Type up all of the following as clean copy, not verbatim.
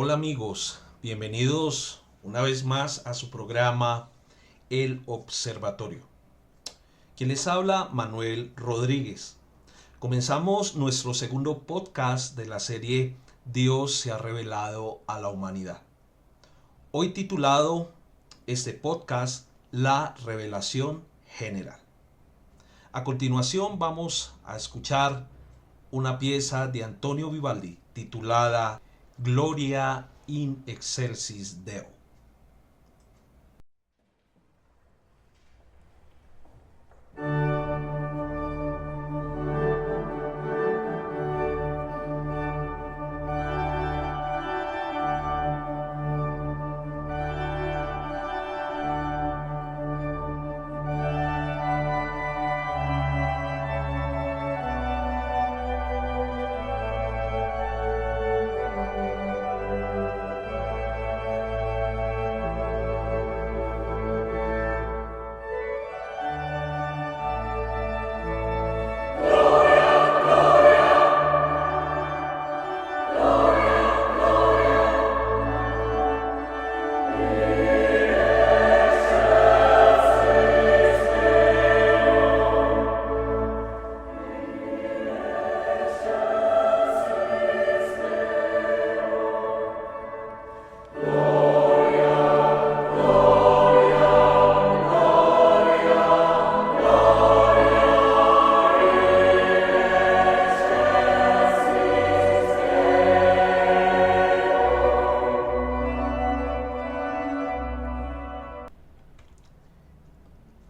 Hola amigos, bienvenidos una vez más a su programa El Observatorio. Quien les habla, Manuel Rodríguez. Comenzamos nuestro segundo podcast de la serie Dios se ha revelado a la humanidad. Hoy titulado este podcast La Revelación General. A continuación vamos a escuchar una pieza de Antonio Vivaldi titulada Gloria in excelsis Deo.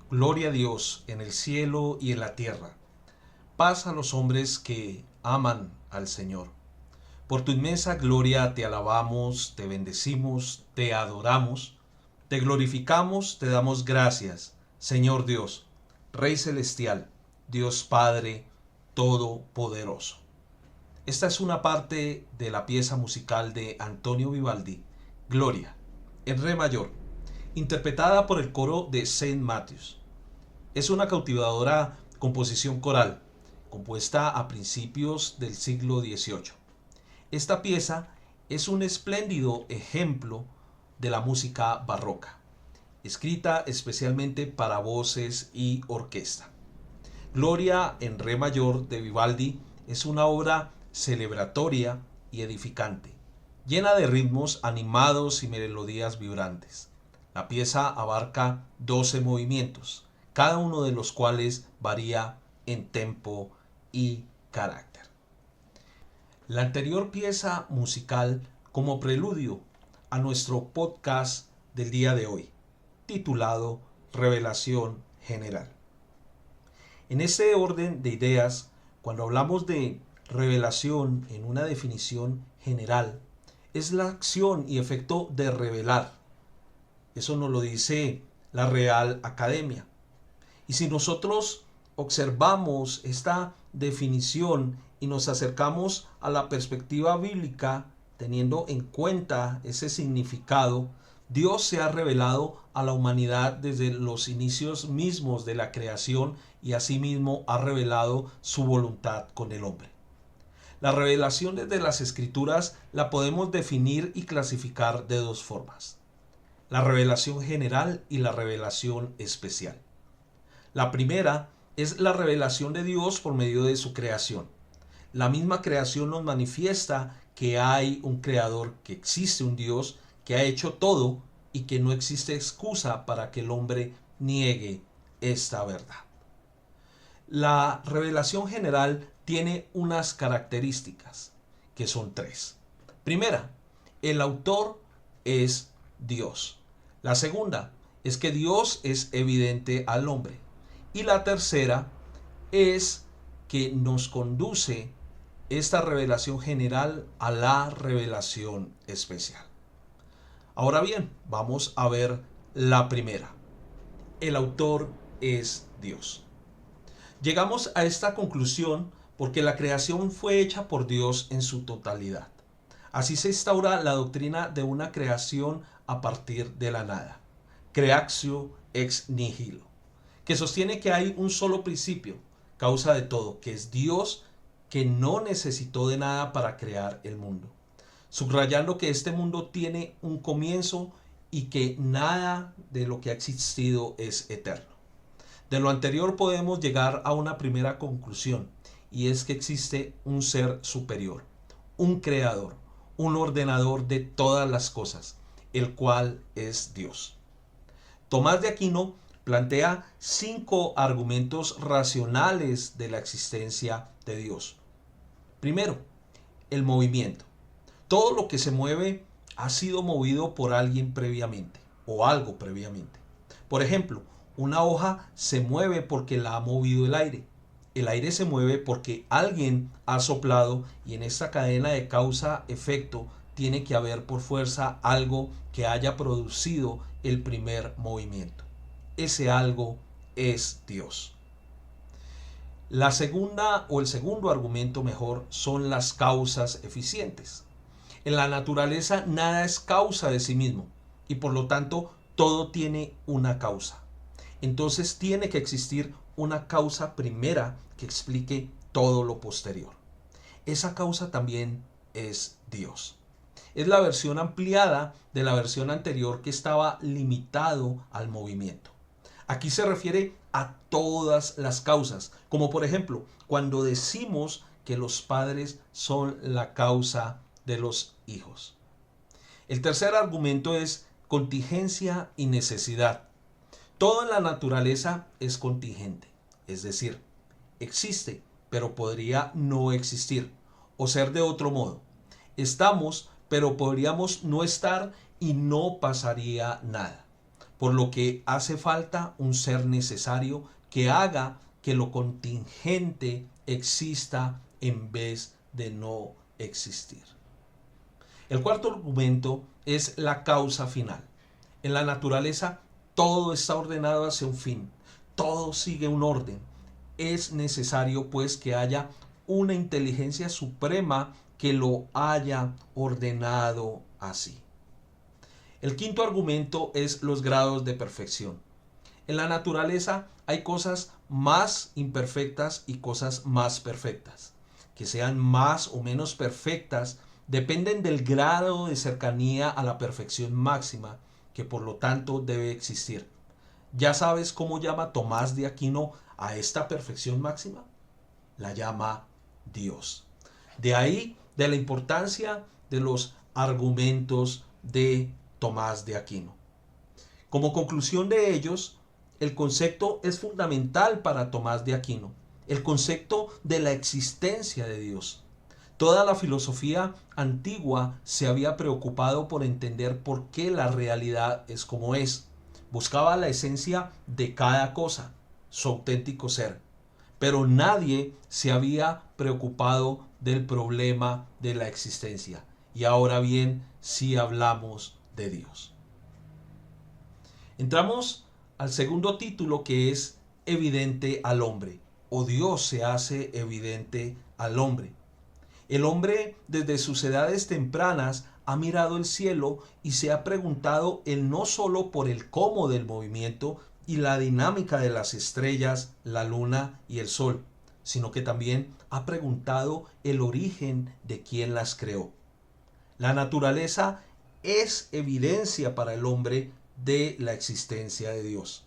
Gloria a Dios en el cielo y en la tierra. Paz a los hombres que aman al Señor. Por tu inmensa gloria te alabamos, te bendecimos, te adoramos, te glorificamos, te damos gracias, Señor Dios, Rey celestial, Dios Padre Todopoderoso. Esta es una parte de la pieza musical de Antonio Vivaldi, Gloria, en re mayor, interpretada por el coro de St. Matthews. Es una cautivadora composición coral, compuesta a principios del siglo XVIII. Esta pieza es un espléndido ejemplo de la música barroca, escrita especialmente para voces y orquesta. Gloria en re mayor de Vivaldi es una obra celebratoria y edificante, llena de ritmos animados y melodías vibrantes. La pieza abarca 12 movimientos, cada uno de los cuales varía en tempo y carácter. La anterior pieza musical como preludio a nuestro podcast del día de hoy, titulado Revelación General. En ese orden de ideas, cuando hablamos de revelación en una definición general, es la acción y efecto de revelar. Eso nos lo dice la Real Academia. Y si nosotros observamos esta definición y nos acercamos a la perspectiva bíblica, teniendo en cuenta ese significado, Dios se ha revelado a la humanidad desde los inicios mismos de la creación y asimismo ha revelado su voluntad con el hombre. La revelación desde las Escrituras la podemos definir y clasificar de dos formas: la revelación general y la revelación especial. La primera es la revelación de Dios por medio de su creación. La misma creación nos manifiesta que hay un creador, que existe un Dios que ha hecho todo y que no existe excusa para que el hombre niegue esta verdad. La revelación general tiene unas características, que son tres. Primera, el autor es Dios. La segunda es que Dios es evidente al hombre. Y la tercera es que nos conduce esta revelación general a la revelación especial. Ahora bien, vamos a ver la primera. El autor es Dios. Llegamos a esta conclusión porque la creación fue hecha por Dios en su totalidad. Así se instaura la doctrina de una creación a partir de la nada, creatio ex nihilo, que sostiene que hay un solo principio, causa de todo, que es Dios, que no necesitó de nada para crear el mundo. subrayando que este mundo tiene un comienzo y que nada de lo que ha existido es eterno. De lo anterior podemos llegar a una primera conclusión, y es que existe un ser superior, un creador, un ordenador de todas las cosas, el cual es Dios. Tomás de Aquino plantea 5 argumentos racionales de la existencia de Dios. Primero, el movimiento. Todo lo que se mueve ha sido movido por alguien previamente o algo previamente. Por ejemplo, una hoja se mueve porque la ha movido el aire. El aire se mueve porque alguien ha soplado, y en esta cadena de causa-efecto tiene que haber por fuerza algo que haya producido el primer movimiento. Ese algo es Dios. La segunda o el segundo argumento mejor son las causas eficientes. En la naturaleza nada es causa de sí mismo y por lo tanto todo tiene una causa. Entonces tiene que existir una causa primera que explique todo lo posterior. Esa causa también es Dios. Es la versión ampliada de la versión anterior que estaba limitado al movimiento. Aquí se refiere a todas las causas, como por ejemplo cuando decimos que los padres son la causa de los hijos. El tercer argumento es contingencia y necesidad. Todo en la naturaleza es contingente, es decir, existe, pero podría no existir o ser de otro modo. Estamos, pero podríamos no estar y no pasaría nada. Por lo que hace falta un ser necesario que haga que lo contingente exista en vez de no existir. El cuarto argumento es la causa final. En la naturaleza todo está ordenado hacia un fin, todo sigue un orden. Es necesario pues que haya una inteligencia suprema que lo haya ordenado así. El quinto argumento es los grados de perfección. En la naturaleza hay cosas más imperfectas y cosas más perfectas. Que sean más o menos perfectas dependen del grado de cercanía a la perfección máxima, que por lo tanto debe existir. ¿Ya sabes cómo llama Tomás de Aquino a esta perfección máxima? La llama Dios. De ahí de la importancia de los argumentos de Tomás de Aquino. Como conclusión de ellos, el concepto es fundamental para Tomás de Aquino, el concepto de la existencia de Dios. Toda la filosofía antigua se había preocupado por entender por qué la realidad es como es. Buscaba la esencia de cada cosa, su auténtico ser. Pero nadie se había preocupado del problema de la existencia. Y ahora bien, si hablamos de Dios. Entramos al segundo título, que es evidente al hombre, o Dios se hace evidente al hombre. El hombre desde sus edades tempranas ha mirado el cielo y se ha preguntado no solo por el cómo del movimiento y la dinámica de las estrellas, la luna y el sol, sino que también ha preguntado el origen de quién las creó. La naturaleza es evidencia para el hombre de la existencia de Dios.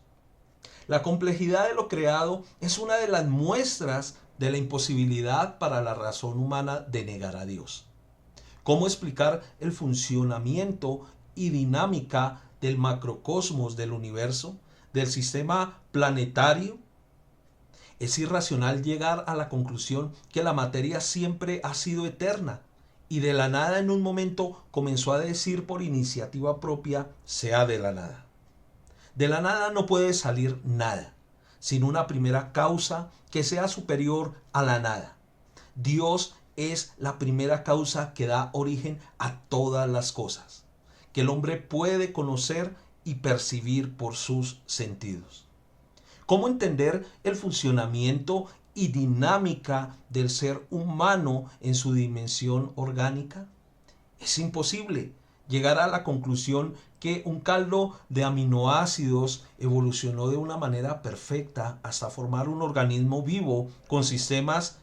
La complejidad de lo creado es una de las muestras de la imposibilidad para la razón humana de negar a Dios. ¿Cómo explicar el funcionamiento y dinámica del macrocosmos del universo, del sistema planetario? Es irracional llegar a la conclusión que la materia siempre ha sido eterna y de la nada en un momento comenzó a decir por iniciativa propia, sea de la nada. De la nada no puede salir nada, sin una primera causa que sea superior a la nada. Dios es la primera causa que da origen a todas las cosas, que el hombre puede conocer y percibir por sus sentidos. ¿Cómo entender el funcionamiento y dinámica del ser humano en su dimensión orgánica? Es imposible llegar a la conclusión que un caldo de aminoácidos evolucionó de una manera perfecta hasta formar un organismo vivo con sistemas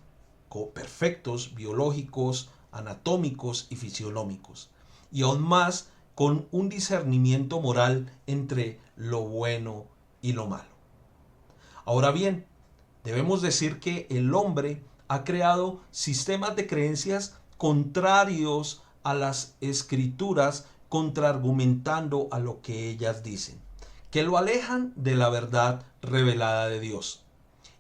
perfectos, biológicos, anatómicos y fisiológicos, y aún más con un discernimiento moral entre lo bueno y lo malo. Ahora bien, debemos decir que el hombre ha creado sistemas de creencias contrarios a las escrituras, contraargumentando a lo que ellas dicen, que lo alejan de la verdad revelada de Dios.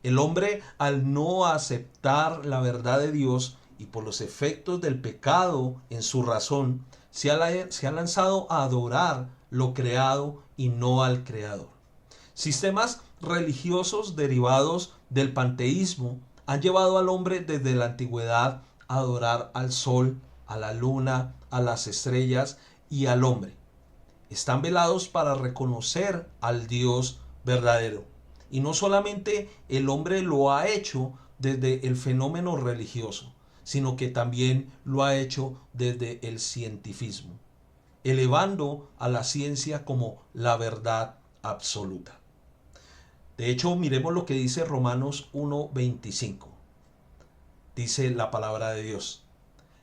El hombre, al no aceptar la verdad de Dios y por los efectos del pecado en su razón, se ha lanzado a adorar lo creado y no al Creador. Sistemas religiosos derivados del panteísmo han llevado al hombre desde la antigüedad a adorar al sol, a la luna, a las estrellas y al hombre. Están velados para reconocer al Dios verdadero. Y no solamente el hombre lo ha hecho desde el fenómeno religioso, sino que también lo ha hecho desde el cientificismo, elevando a la ciencia como la verdad absoluta. De hecho, miremos lo que dice Romanos 1:25. Dice la palabra de Dios: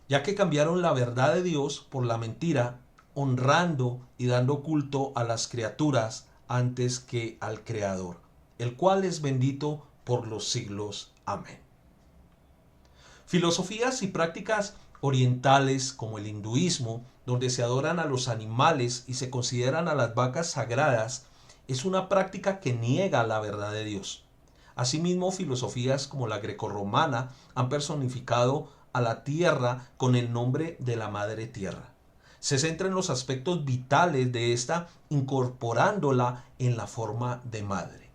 ya que cambiaron la verdad de Dios por la mentira, honrando y dando culto a las criaturas antes que al Creador, el cual es bendito por los siglos. Amén. Filosofías y prácticas orientales como el hinduismo, donde se adoran a los animales y se consideran a las vacas sagradas, es una práctica que niega la verdad de Dios. Asimismo, filosofías como la grecorromana han personificado a la tierra con el nombre de la madre tierra. Se centra en los aspectos vitales de esta, incorporándola en la forma de madre,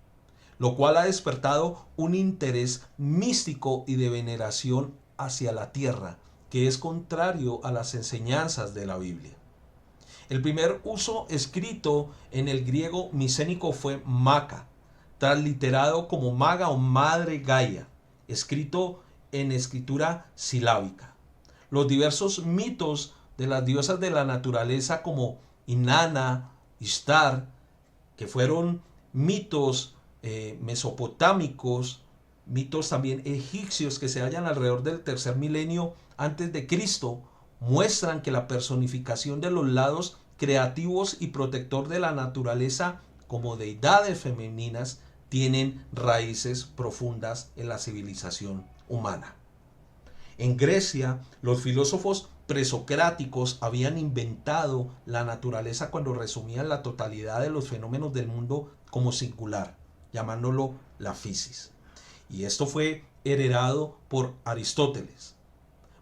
lo cual ha despertado un interés místico y de veneración hacia la tierra, que es contrario a las enseñanzas de la Biblia. El primer uso escrito en el griego micénico fue Maca, transliterado como maga o madre Gaia, escrito en escritura silábica. Los diversos mitos de las diosas de la naturaleza como Inanna, Ishtar, que fueron mitos mesopotámicos, mitos también egipcios que se hallan alrededor del tercer milenio antes de Cristo, muestran que la personificación de los lados creativos y protector de la naturaleza como deidades femeninas tienen raíces profundas en la civilización humana. En Grecia, los filósofos presocráticos habían inventado la naturaleza cuando resumían la totalidad de los fenómenos del mundo como singular, llamándolo la physis. Y esto fue heredado por Aristóteles.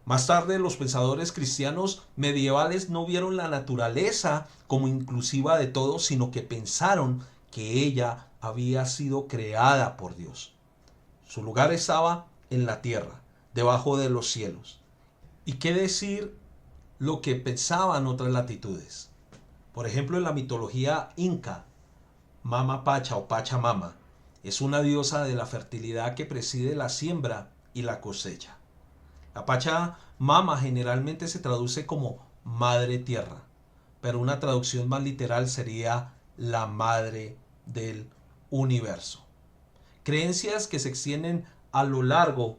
Más tarde, los pensadores cristianos medievales no vieron la naturaleza como inclusiva de todo, sino que pensaron que ella había sido creada por Dios. Su lugar estaba en la tierra, debajo de los cielos. ¿Y qué decir lo que pensaban otras latitudes? Por ejemplo, en la mitología inca, Mama Pacha o Pachamama es una diosa de la fertilidad que preside la siembra y la cosecha. La Pachamama generalmente se traduce como Madre Tierra, pero una traducción más literal sería la Madre del Universo. Creencias que se extienden a lo largo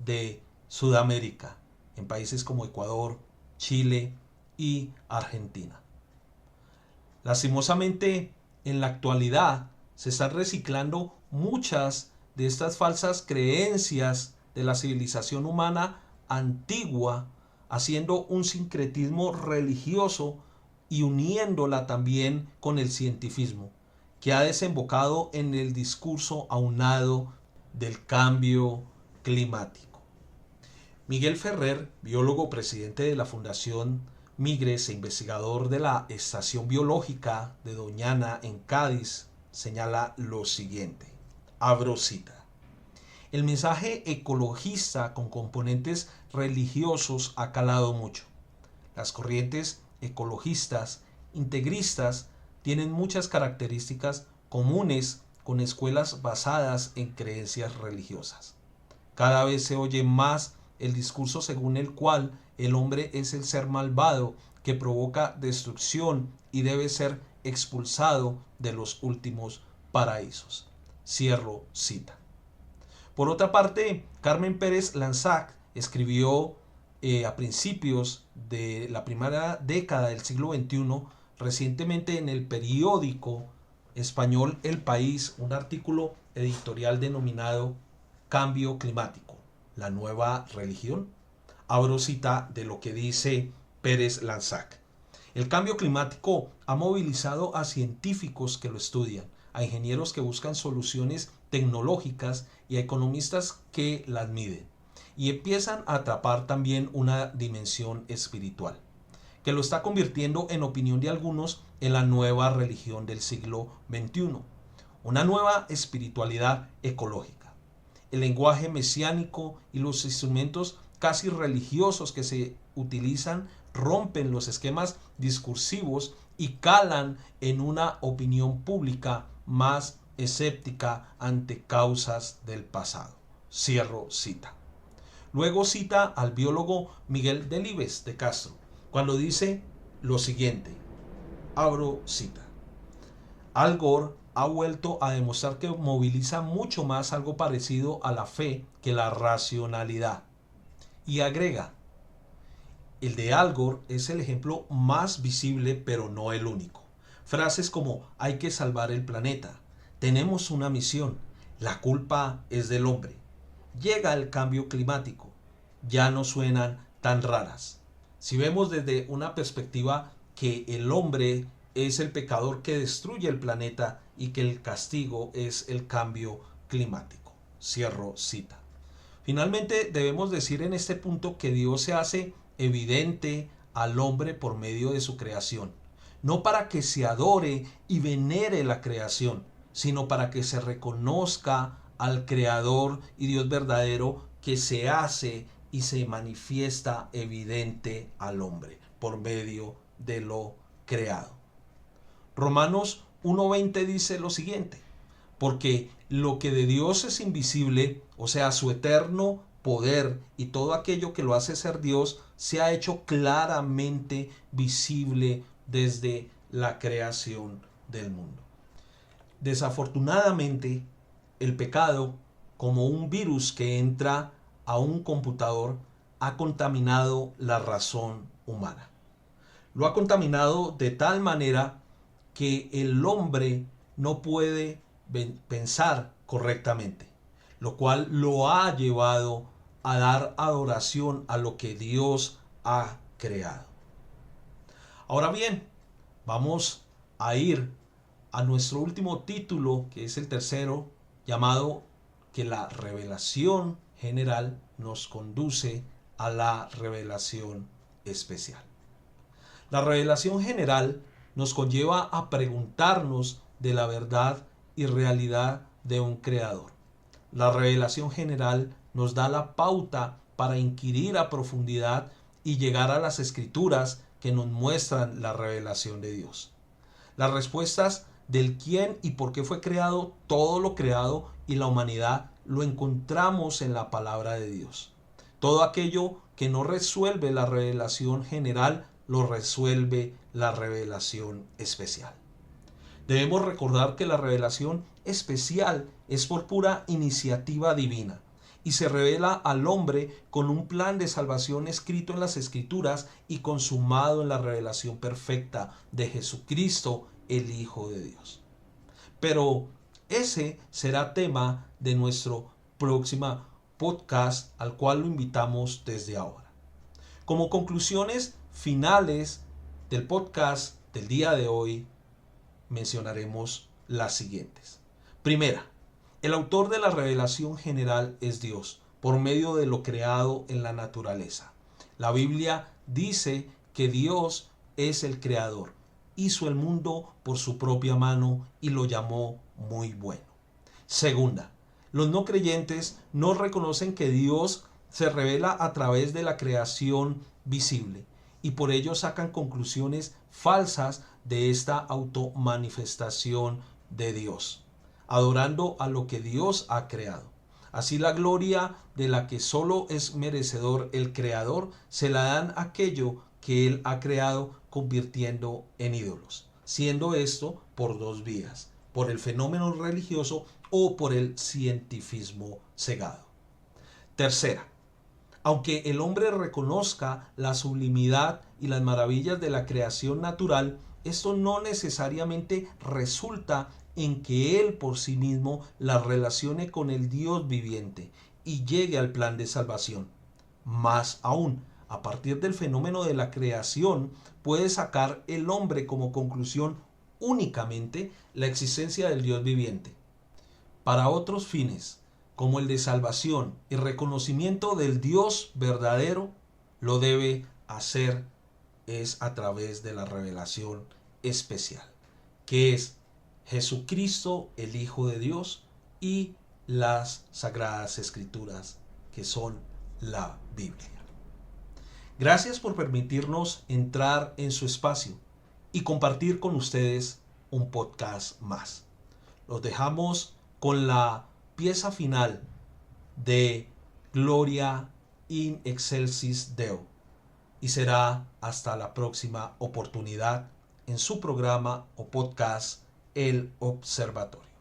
de Sudamérica, en países como Ecuador, Chile y Argentina. Lastimosamente, en la actualidad se están reciclando muchas de estas falsas creencias de la civilización humana antigua, haciendo un sincretismo religioso y uniéndola también con el cientificismo, que ha desembocado en el discurso aunado del cambio climático. Miguel Ferrer, biólogo presidente de la Fundación Migres e investigador de la Estación Biológica de Doñana en Cádiz, señala lo siguiente, abro cita: el mensaje ecologista con componentes religiosos ha calado mucho. Las corrientes ecologistas, integristas, tienen muchas características comunes con escuelas basadas en creencias religiosas. Cada vez se oye más el discurso según el cual el hombre es el ser malvado que provoca destrucción y debe ser expulsado de los últimos paraísos. Cierro cita. Por otra parte, Carmen Pérez Lanzac escribió a principios de la primera década del siglo XXI, recientemente en el periódico español El País, un artículo editorial denominado Cambio Climático, la nueva religión. Abro cita de lo que dice Pérez Lanzac. El cambio climático ha movilizado a científicos que lo estudian, a ingenieros que buscan soluciones tecnológicas y a economistas que las miden. Y empiezan a atrapar también una dimensión espiritual, que lo está convirtiendo, en opinión de algunos, en la nueva religión del siglo XXI, una nueva espiritualidad ecológica. El lenguaje mesiánico y los instrumentos casi religiosos que se utilizan rompen los esquemas discursivos y calan en una opinión pública más escéptica ante causas del pasado. Cierro cita. Luego cita al biólogo Miguel Delibes de Castro, cuando dice lo siguiente, abro cita: Al Gore ha vuelto a demostrar que moviliza mucho más algo parecido a la fe que la racionalidad. Y agrega, el de Al Gore es el ejemplo más visible, pero no el único. Frases como hay que salvar el planeta, tenemos una misión, la culpa es del hombre, llega el cambio climático, ya no suenan tan raras. Si vemos desde una perspectiva que el hombre es el pecador que destruye el planeta y que el castigo es el cambio climático. Cierro cita. Finalmente, debemos decir en este punto que Dios se hace evidente al hombre por medio de su creación, no para que se adore y venere la creación, sino para que se reconozca al Creador y Dios verdadero que se hace y se manifiesta evidente al hombre por medio de lo creado. Romanos 1:20 dice lo siguiente: porque lo que de Dios es invisible, o sea, su eterno poder y todo aquello que lo hace ser Dios, se ha hecho claramente visible desde la creación del mundo. Desafortunadamente, el pecado, como un virus que entra a un computador, ha contaminado la razón humana. Lo ha contaminado de tal manera que el hombre no puede pensar correctamente, lo cual lo ha llevado a dar adoración a lo que Dios ha creado. Ahora bien, vamos a ir a nuestro último título, que es el tercero, llamado que la revelación general nos conduce a la revelación especial. La revelación general nos conlleva a preguntarnos de la verdad y realidad de un creador. La revelación general nos da la pauta para inquirir a profundidad y llegar a las escrituras que nos muestran la revelación de Dios. Las respuestas del quién y por qué fue creado todo lo creado y la humanidad lo encontramos en la palabra de Dios. Todo aquello que no resuelve la revelación general lo resuelve la revelación especial. Debemos recordar que la revelación especial es por pura iniciativa divina y se revela al hombre con un plan de salvación escrito en las Escrituras y consumado en la revelación perfecta de Jesucristo, el Hijo de Dios. Pero ese será tema de nuestro próximo podcast, al cual lo invitamos desde ahora. Como conclusiones finales del podcast del día de hoy, mencionaremos las siguientes. Primera, el autor de la revelación general es Dios, por medio de lo creado en la naturaleza. La Biblia dice que Dios es el creador, hizo el mundo por su propia mano y lo llamó muy bueno. Segunda, los no creyentes no reconocen que Dios se revela a través de la creación visible y por ello sacan conclusiones falsas de esta automanifestación de Dios, adorando a lo que Dios ha creado. Así la gloria de la que solo es merecedor el Creador se la dan a aquello que Él ha creado, convirtiendo en ídolos, siendo esto por dos vías: por el fenómeno religioso o por el cientificismo cegado. Tercera, Aunque el hombre reconozca la sublimidad y las maravillas de la creación natural, esto no necesariamente resulta en que él por sí mismo la relacione con el Dios viviente y llegue al plan de salvación. Más aún, a partir del fenómeno de la creación, puede sacar el hombre como conclusión únicamente la existencia del Dios viviente. Para otros fines, como el de salvación y reconocimiento del Dios verdadero, lo debe hacer es a través de la revelación especial, que es Jesucristo, el Hijo de Dios, y las Sagradas Escrituras, que son la Biblia. Gracias por permitirnos entrar en su espacio y compartir con ustedes un podcast más. Los dejamos con la pieza final de Gloria in Excelsis Deo y será hasta la próxima oportunidad en su programa o podcast El Observatorio.